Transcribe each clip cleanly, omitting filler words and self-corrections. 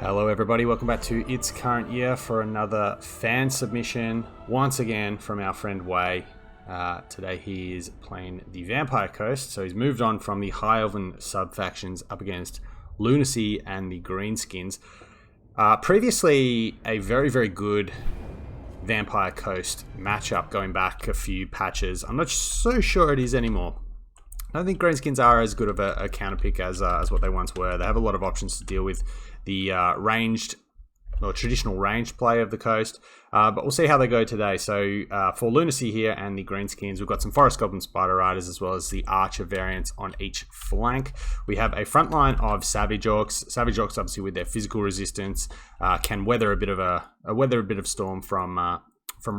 Hello everybody, welcome back to It's Current Year for another fan submission, once again from our friend Way. Today he is playing the Vampire Coast, so he's moved on from the High Elven sub-factions up against Lunacy and the Greenskins. Previously, a very, very good Vampire Coast matchup going back a few patches. I'm not so sure it is anymore. I don't think Greenskins are as good of a counterpick as what they once were. They have a lot of options to deal with the ranged or traditional ranged play of the coast, but we'll see how they go today. So for Lunacy here and the Greenskins, we've got some Forest Goblin Spider Riders as well as the Archer variants on each flank. We have a front line of Savage Orcs. Savage Orcs, obviously with their physical resistance, can weather a bit of storm from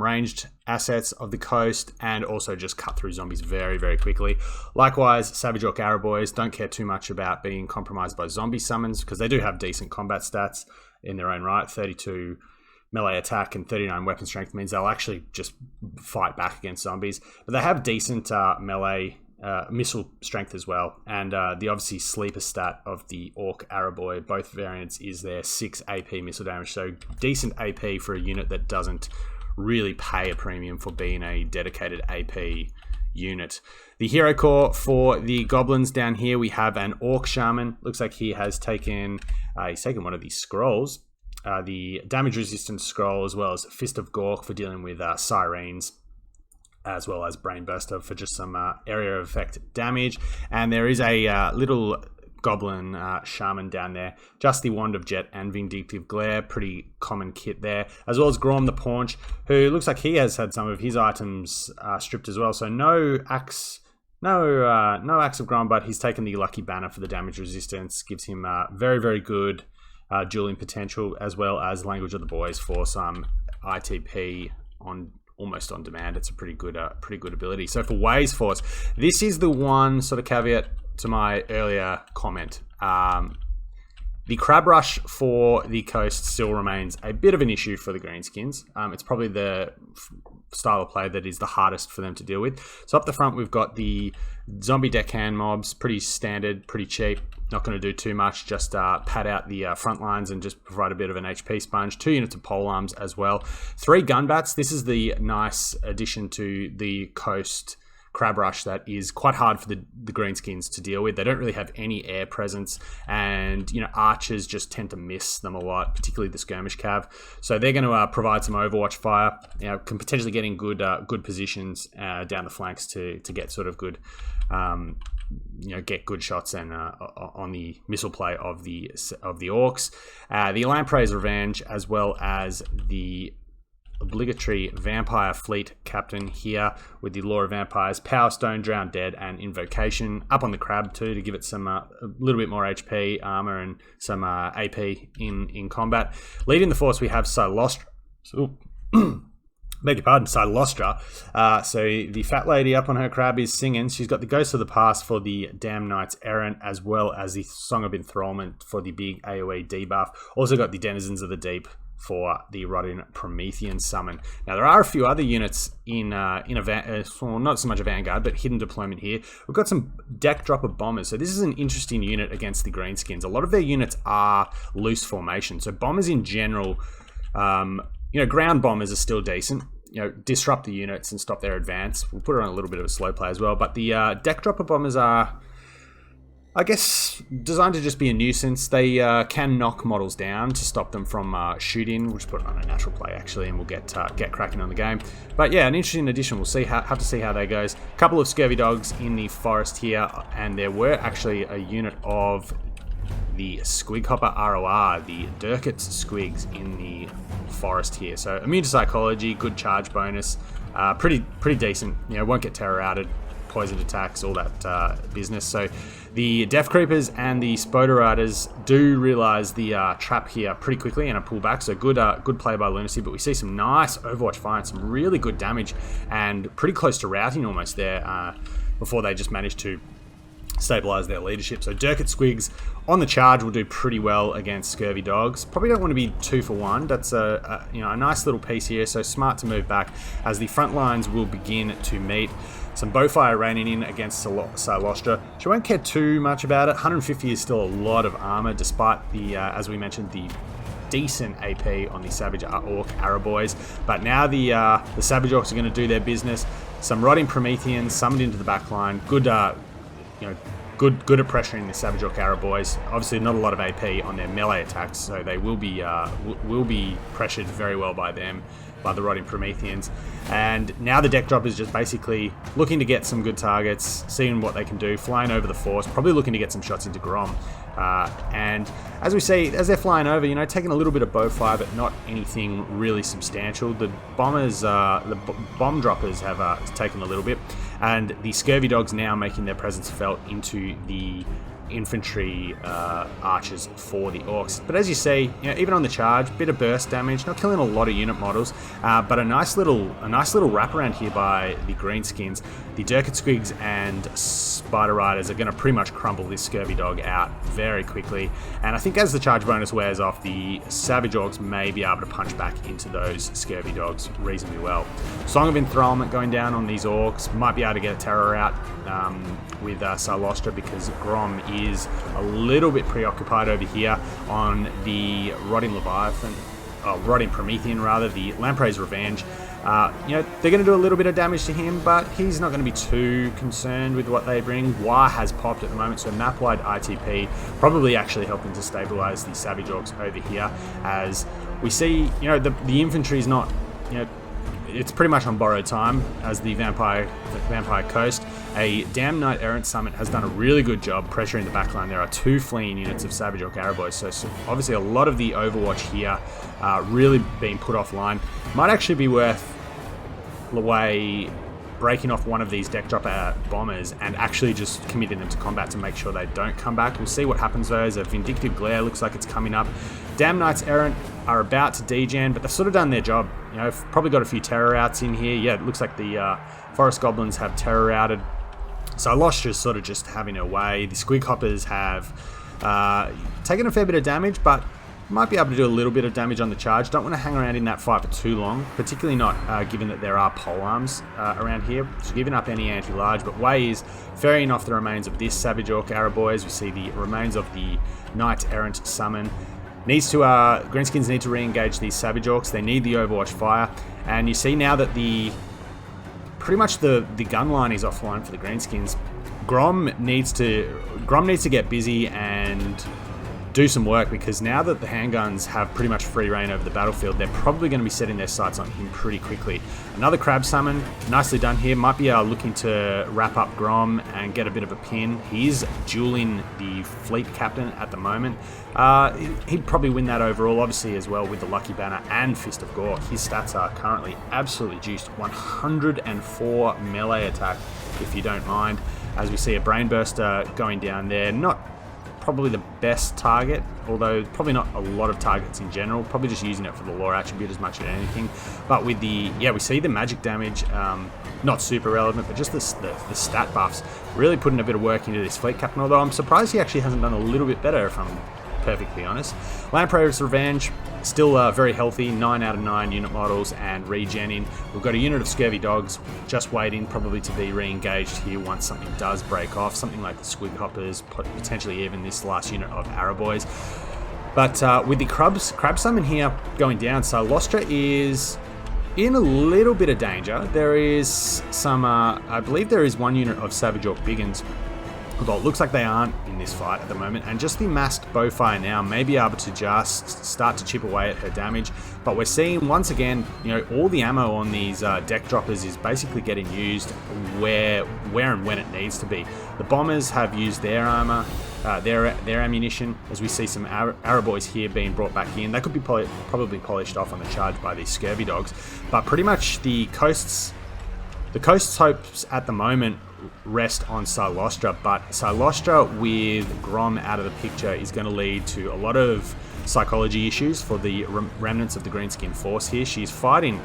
ranged assets of the coast and also just cut through zombies very, very quickly. Likewise, Savage Orc Arrow Boys don't care too much about being compromised by zombie summons because they do have decent combat stats in their own right. 32 melee attack and 39 weapon strength means they'll actually just fight back against zombies. But they have decent melee missile strength as well. And the obviously sleeper stat of the Orc Arrow Boy, both variants, is their 6 AP missile damage. So decent AP for a unit that doesn't really pay a premium for being a dedicated AP unit. The hero core for the goblins down here, we have an Orc Shaman. Looks like he has taken one of these scrolls, the damage resistant scroll, as well as Fist of Gork for dealing with sirens, as well as Brain Burster for just some area of effect damage. And there is a little Goblin Shaman down there, just the Wand of Jet and Vindictive Glare, pretty common kit there, as well as Grom the Paunch, who looks like he has had some of his items stripped as well. So no axe of Grom, but he's taken the Lucky Banner for the damage resistance, gives him very, very good dueling potential, as well as Language of the Boys for some ITP almost on demand. It's a pretty good ability. So for Way's Force, this is the one sort of caveat to my earlier comment. The crab rush for the coast still remains a bit of an issue for the Greenskins. It's probably the style of play that is the hardest for them to deal with. So up the front, we've got the zombie deckhand mobs, pretty standard, pretty cheap. Not going to do too much, just pad out the front lines and just provide a bit of an HP sponge. 2 units of polearms as well. 3 gunbats. This is the nice addition to the coast crab rush that is quite hard for the Greenskins to deal with. They don't really have any air presence, and archers just tend to miss them a lot, particularly the skirmish cav. So they're going to provide some overwatch fire. Can potentially get in good positions down the flanks to get sort of good, get good shots and on the missile play of the orcs. The Lamprey's Revenge, as well as the obligatory Vampire Fleet Captain here with the Lore of Vampires, Power Stone, Drown Dead, and Invocation. Up on the Crab too to give it some a little bit more HP, armor, and some AP in combat. Leading the force, we have Silostra. Beg your pardon, Silostra. So the fat lady up on her crab is singing. She's got the Ghost of the Past for the Damn Knights Errant, as well as the Song of Enthrallment for the big AoE debuff. Also got the Denizens of the Deep for the Rotting Promethean summon. Now there are a few other units in not so much a Vanguard, but hidden deployment here. We've got some deck dropper bombers. So this is an interesting unit against the Greenskins. A lot of their units are loose formation. So bombers in general, ground bombers are still decent. Disrupt the units and stop their advance. We'll put it on a little bit of a slow play as well. But the deck dropper bombers are, I guess, designed to just be a nuisance. They can knock models down to stop them from shooting. We'll just put it on a natural play, actually, and we'll get cracking on the game. But yeah, an interesting addition. We'll have to see how that goes. A couple of Scurvy Dogs in the forest here, and there were actually a unit of the Squighopper ROR, the Durkit's Squigs, in the forest here. So immune to psychology, good charge bonus, pretty decent. Won't get terror outed, poisoned attacks, all that business. So the Death Creepers and the Spoder Riders do realise the trap here pretty quickly and a pull back. So good play by Lunacy, but we see some nice Overwatch fire and some really good damage and pretty close to routing almost there before they just managed to stabilize their leadership. So Durkit Squigs on the charge will do pretty well against Scurvy Dogs. Probably don't want to be 2 for 1. That's a nice little piece here, so smart to move back as the front lines will begin to meet. Some Bowfire raining in against Silostra. She won't care too much about it. 150 is still a lot of armor, despite the, as we mentioned, the decent AP on the Savage Orc Araboys. But now the Savage Orcs are going to do their business. Some Rotting Prometheans summoned into the back line. Good, good at pressuring the Savage Orc Araboys. Obviously, not a lot of AP on their melee attacks, so they will be pressured very well by them, by the Rotting Prometheans. And now the deck drop is just basically looking to get some good targets, seeing what they can do, flying over the force, probably looking to get some shots into Grom. And as we see, as they're flying over, taking a little bit of bow fire, but not anything really substantial. The bombers, the bomb droppers have taken a little bit, and the Scurvy Dogs now making their presence felt into the infantry archers for the Orcs. But as you see, even on the charge, bit of burst damage, not killing a lot of unit models, but a nice little wraparound here by the Greenskins. The Durkit Squigs and Spider Riders are going to pretty much crumble this Scurvy Dog out very quickly. And I think as the charge bonus wears off, the Savage Orcs may be able to punch back into those Scurvy Dogs reasonably well. Song of Enthrallment going down on these Orcs. Might be able to get a terror out with Silostra, because Grom is a little bit preoccupied over here on the Rotting Leviathan, Rotting Promethean rather, the Lamprey's Revenge. They're going to do a little bit of damage to him, but he's not going to be too concerned with what they bring. War has popped at the moment, so map-wide ITP probably actually helping to stabilize the Savage Orcs over here. As we see, the infantry is not, it's pretty much on borrowed time as the Vampire Coast. A Damn Knight Errant Summit has done a really good job pressuring the backline. There are 2 fleeing units of Savage Orc Araboys, so obviously a lot of the Overwatch here really being put offline. Might actually be worth breaking off one of these deck dropper bombers and actually just committing them to combat to make sure they don't come back. We'll see what happens though, as a Vindictive Glare looks like it's coming up. Damn Knights Errant are about to degen, but they've sort of done their job. Probably got a few terror outs in here. Yeah, it looks like the Forest Goblins have terror outed. So Lostra's sort of just having her way. The Squig Hoppers have taken a fair bit of damage, but might be able to do a little bit of damage on the charge. Don't want to hang around in that fight for too long, particularly not given that there are polearms around here. So giving up any anti-large, but Way is ferrying off the remains of this Savage Orc Araboys. We see the remains of the Knight Errant Summon. Greenskins need to re-engage these Savage Orcs. They need the Overwatch fire, and you see now that pretty much the gun line is offline for the Greenskins. Grom needs to get busy and do some work, because now that the handguns have pretty much free reign over the battlefield, they're probably going to be setting their sights on him pretty quickly. Another Crab Summon, nicely done here. Might be looking to wrap up Grom and get a bit of a pin. He is dueling the fleet captain at the moment. He'd probably win that overall, obviously, as well with the Lucky Banner and Fist of Gore. His stats are currently absolutely juiced. 104 melee attack, if you don't mind, as we see a Brainburster going down there. Not probably the best target, although probably not a lot of targets in general, probably just using it for the lore attribute as much as anything. But with we see the magic damage, not super relevant, but just the stat buffs really putting a bit of work into this fleet captain, although I'm surprised he actually hasn't done a little bit better, if I'm perfectly honest. Lamprey's Revenge, still very healthy, 9 out of 9 unit models and regenning. We've got a unit of Scurvy Dogs just waiting probably to be re-engaged here once something does break off, something like the Squig Hoppers, potentially even this last unit of Araboys. But with the Crab Summon here going down, so Lostra is in a little bit of danger. There is some, I believe there is one unit of Savage Orc Biggins, although it looks like they aren't in this fight at the moment, and just the masked Bowfire now may be able to just start to chip away at her damage. But we're seeing once again, all the ammo on these deck droppers is basically getting used where and when it needs to be. The bombers have used their armor, their ammunition, as we see some Araboys here being brought back in. They could be probably polished off on the charge by these Scurvy Dogs, but pretty much the coast's hopes at the moment rest on Silostra, but Silostra with Grom out of the picture is going to lead to a lot of psychology issues for the remnants of the Greenskin force here. She's fighting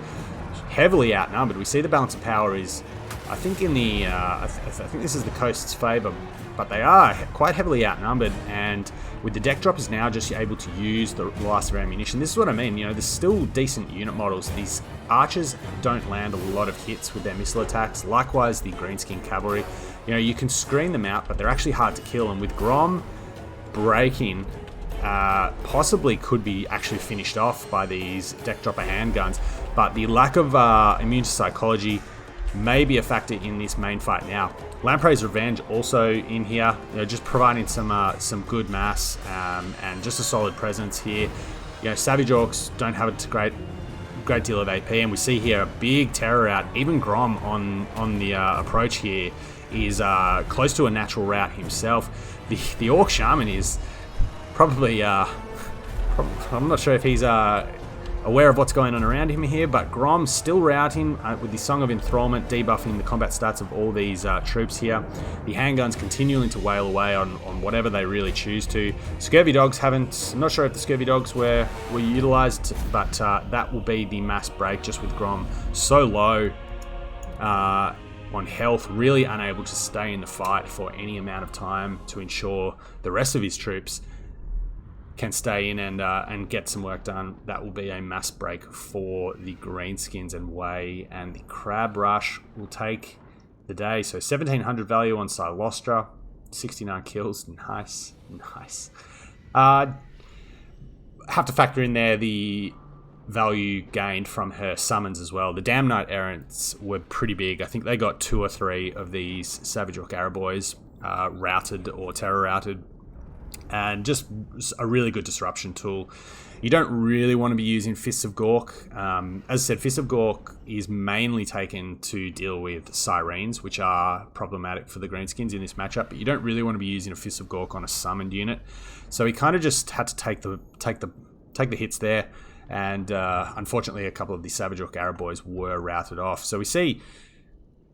heavily outnumbered. We see the balance of power is, I think, in the I think this is the coast's favour but they are quite heavily outnumbered, and with the deck drop is now just able to use the last of their ammunition. This is what I mean, there's still decent unit models. These archers don't land a lot of hits with their missile attacks. Likewise, the Greenskin cavalry, you can screen them out, but they're actually hard to kill, and with Grom breaking, possibly could be actually finished off by these deck dropper handguns, but the lack of immune to psychology may be a factor in this main fight now. Lamprey's Revenge also in here, just providing some good mass and just a solid presence here. Savage Orcs don't have a great deal of AP, and we see here a big terror route. Even Grom on the approach here is close to a natural route himself. The Orc Shaman is probably, I'm not sure if he's aware of what's going on around him here, but Grom's still routing with the Song of Enthrallment, debuffing the combat stats of all these troops here. The handguns continuing to wail away on whatever they really choose to. Scurvy Dogs I'm not sure if the Scurvy Dogs were utilised, but that will be the mass break, just with Grom so low on health, really unable to stay in the fight for any amount of time to ensure the rest of his troops can stay in and get some work done. That will be a mass break for the Greenskins and Way, and the Crab Rush will take the day. So 1700 value on Silostra, 69 kills, nice. Have to factor in there the value gained from her summons as well. The Damn Knight Errants were pretty big. I think they got 2 or 3 of these Savage Orc Araboys routed or terror routed, and just a really good disruption tool. You don't really want to be using Fists of Gork. As I said, Fists of Gork is mainly taken to deal with Sirens, which are problematic for the Greenskins in this matchup, but you don't really want to be using a Fist of Gork on a summoned unit. So he kind of just had to take the hits there, and unfortunately a couple of the Savage Orc Araboys were routed off. So we see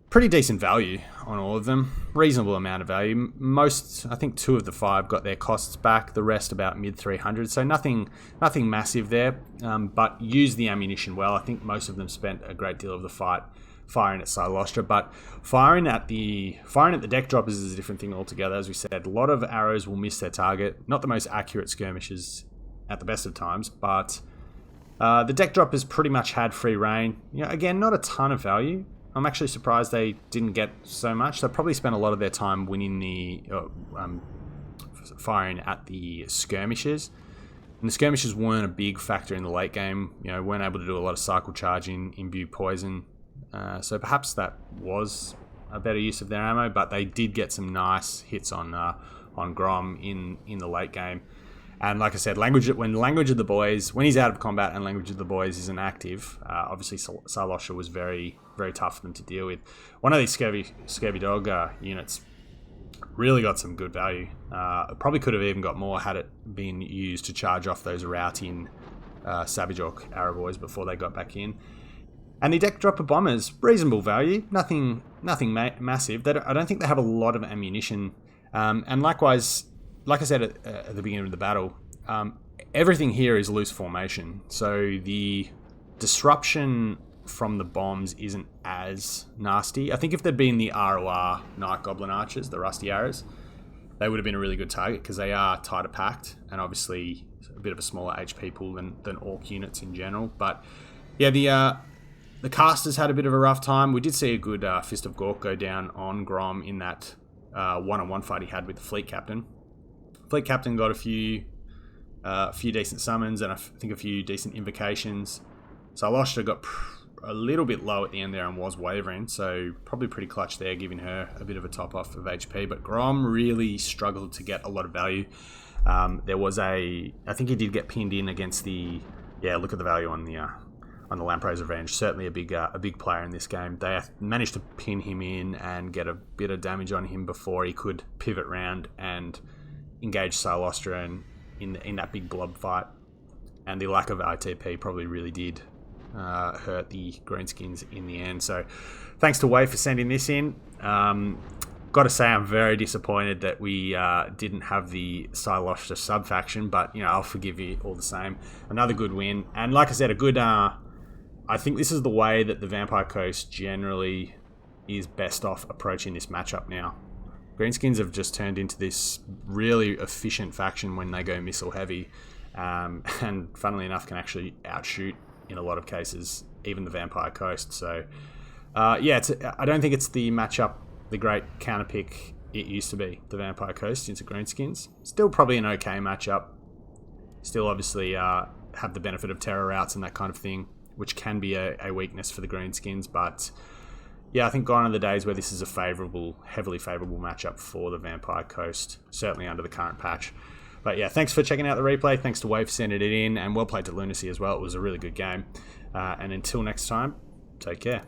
pretty decent value on all of them. Reasonable amount of value. Most, I think 2 of the 5 got their costs back. The rest about mid 300. So nothing massive there. But used the ammunition well. I think most of them spent a great deal of the fight firing at Silostra. But firing at the deck droppers is a different thing altogether. As we said, a lot of arrows will miss their target. Not the most accurate skirmishes at the best of times, but the deck droppers pretty much had free reign. Again, not a ton of value. I'm actually surprised they didn't get so much. They probably spent a lot of their time winning the firing at the skirmishes, and the skirmishes weren't a big factor in the late game. Weren't able to do a lot of cycle charging, imbue poison, so perhaps that was a better use of their ammo. But they did get some nice hits on Grom in the late game. And like I said, when Language of the Boys, when he's out of combat and Language of the Boys isn't obviously Silosha was very, very tough for them to deal with. One of these Scurvy Dog units really got some good value. Probably could have even got more had it been used to charge off those routing Savage Orc Araboys before they got back in. And the deck dropper bombers, reasonable value, nothing massive. I don't think they have a lot of ammunition. And likewise, like I said at the beginning of the battle, everything here is loose formation. So the disruption from the bombs isn't as nasty. I think if there'd been the ROR Night Goblin Archers, the Rusty Arrows, they would have been a really good target because they are tighter packed and obviously a bit of a smaller HP pool than Orc units in general. But yeah, the casters had a bit of a rough time. We did see a good Fist of Gork go down on Grom in that one-on-one fight he had with the Fleet Captain. Fleet Captain got a few decent summons and I think a few decent invocations. Silostra got a little bit low at the end there and was wavering, so probably pretty clutch there, giving her a bit of a top off of HP. But Grom really struggled to get a lot of value. There was I think he did get pinned in against the, look at the value on the Lamprey's Revenge. Certainly a big player in this game. They managed to pin him in and get a bit of damage on him before he could pivot round and engage Silostra in that big blob fight. And the lack of ITP probably really did hurt the Greenskins in the end. So thanks to Way for sending this in. Got to say I'm very disappointed that we didn't have the Silostra sub-faction, but I'll forgive you all the same. Another good win. And like I said, a good... I think this is the way that the Vampire Coast generally is best off approaching this matchup now. Greenskins have just turned into this really efficient faction when they go missile heavy, and funnily enough can actually outshoot, in a lot of cases, even the Vampire Coast. So yeah, I don't think it's the matchup, the great counter pick it used to be, the Vampire Coast into Greenskins. Still probably an okay matchup. Still obviously have the benefit of terror routes and that kind of thing, which can be a weakness for the Greenskins. But yeah, I think gone are the days where this is a favourable, heavily favourable matchup for the Vampire Coast, certainly under the current patch. But yeah, thanks for checking out the replay. Thanks to Wave for sending it in, and well played to Lunacy as well. It was a really good game. And until next time, take care.